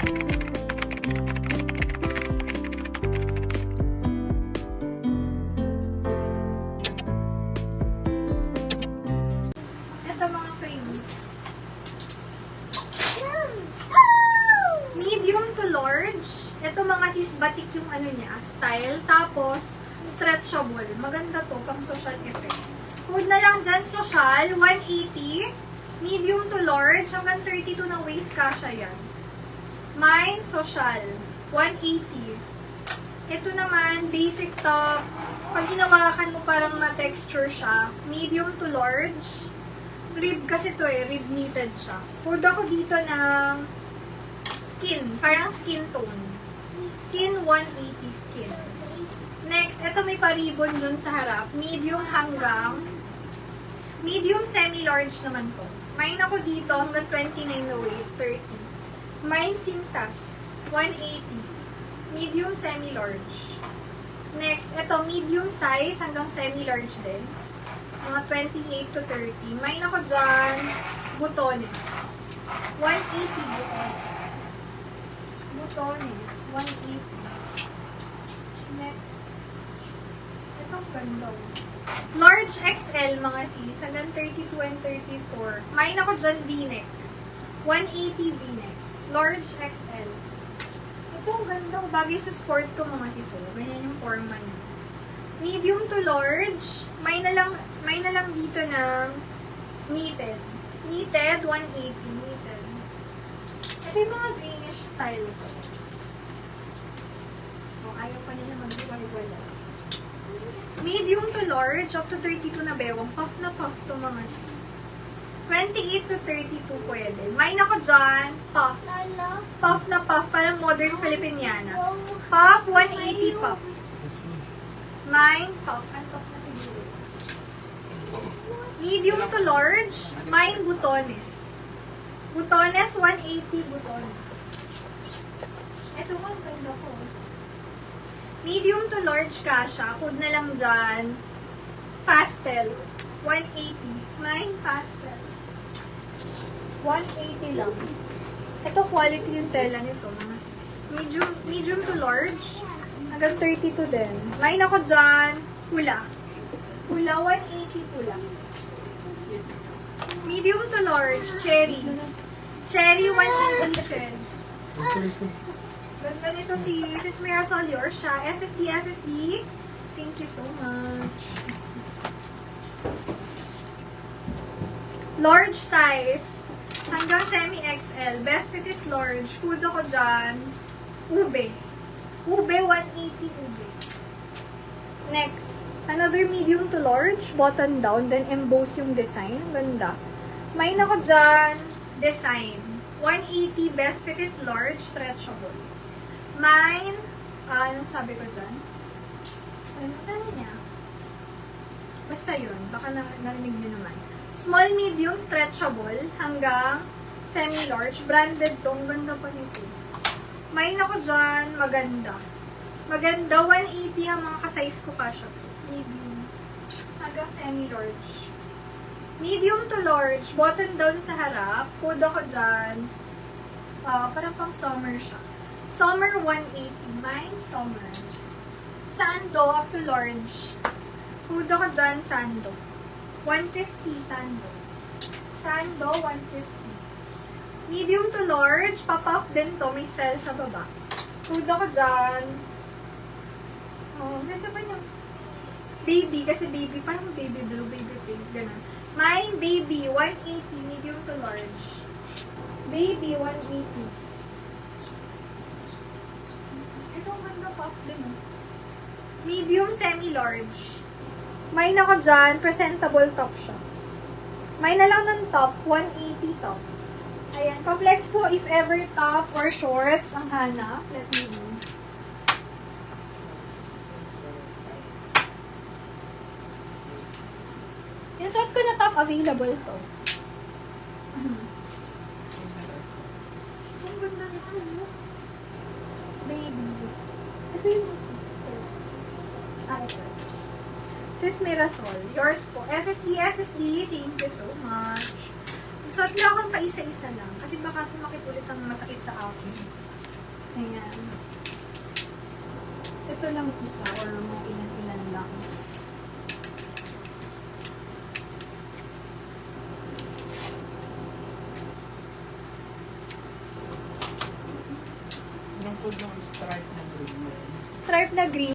Ito mga cream. Medium to large. Ito mga sis, batik yung ano niya, style. Tapos, stretchable. Maganda to, pang social effect. Food na lang dyan, social, 180. Medium to large, hanggang 32 na waist, kasha yan. Mine, social, 180. Ito naman, basic top. Pag hinawakan mo, parang ma-texture siya. Medium to large. Rib kasi to eh, rib knitted siya. Food ako dito ng skin, parang skin tone. Skin, 180 skin. Next, ito may pa-ribbon dun sa harap. Medium hanggang, medium semi-large naman to. Mine ako dito hanggang 29 na waist, 30. Mine sintas, 180. Medium semi-large. Next, ito medium size hanggang semi-large din. Mga 28 to 30. Mine ako dyan, butones. 180 butones. Butones, 180. Next, itong ganda. Large XL mga sis, hanggang 32 and 34. Mine ako dyan, V-neck. 180 V-neck. Large XL. Ito, ang ganda. Bagay sa sport ko mga sis. Ganyan yung forma niya. Medium to large. May na lang dito na knitted. Knitted, 180. Knitted. Ito yung mga greenish style ito. O, ayaw pa nila mag-iwala. Medium to large, up to 32 na bewang. Puff na puff to mga sis. 28 to 32 pwede. Mine ako dyan, puff. Puff na puff, parang modern Filipiniana. Puff, 180 puff. Mine, puff. Ang puff na siguro. Medium to large, mine butones. Butones, 180 butones. Ito ko, ang ganda ko. Medium to large kasha, food na lang dyan. Pastel, 180. Mine, pastel. 180 lang. Ito, quality yung tela nito, mga sis. Medium to large, hanggang 32 din. Mine ako dyan, pula. Pula, 180 pula. Medium to large, cherry. Cherry, 180 cherry. Ganda nito si Sis Mirasol Yorsha. SSD. Thank you so much. Large size. Hanggang semi-XL. Best fit is large. Food ako dyan. Ube. Ube, 180 ube. Next. Another medium to large. Button down. Then emboss yung design. Ganda. Mine ako dyan. Design. 180. Best fit is large. Stretchable. Mine. Anong sabi ko dyan? Ano niya? Basta yun. Baka narinig nyo naman. Small, medium, stretchable, hanggang semi-large. Branded to. Ang ganda pa nito. Mine ako dyan, maganda. Maganda, 180 ang mga ka-size ko pa siya. Medium. Hanggang semi-large. Medium to large, button down sa harap. Food ako dyan. Parang pang summer siya. Summer, 180. Mine, summer. Sando, up to large. Food ako dyan, sando. 150 sando. Sando, 150. Medium to large, pop-up din to. May style sa baba. Food ako dyan. Oh, ganda pa niya. Baby, kasi baby, parang baby blue, baby pink, gano'n. Mine, baby, 180, medium to large. Baby, 180. Ito, ang ganda puff din. Medium, semi-large. Mine ako dyan, presentable top siya. Mine na lang ng top, 180 top. Ayan, pa-flex po if ever top or shorts ang hanap. Let me know. Yung suot ko na top, available to. Ang ganda nito. Baby. Ito yung ito. Sis Mirasol, yours po. SSD, thank you so much. Suot lang akong pa isa-isa lang. Kasi baka sumakit ulit ang masakit sa akin. Ayan. Ito lang isa or mga ilan-ilan lang. Anong food ng stripe na green? Stripe na green.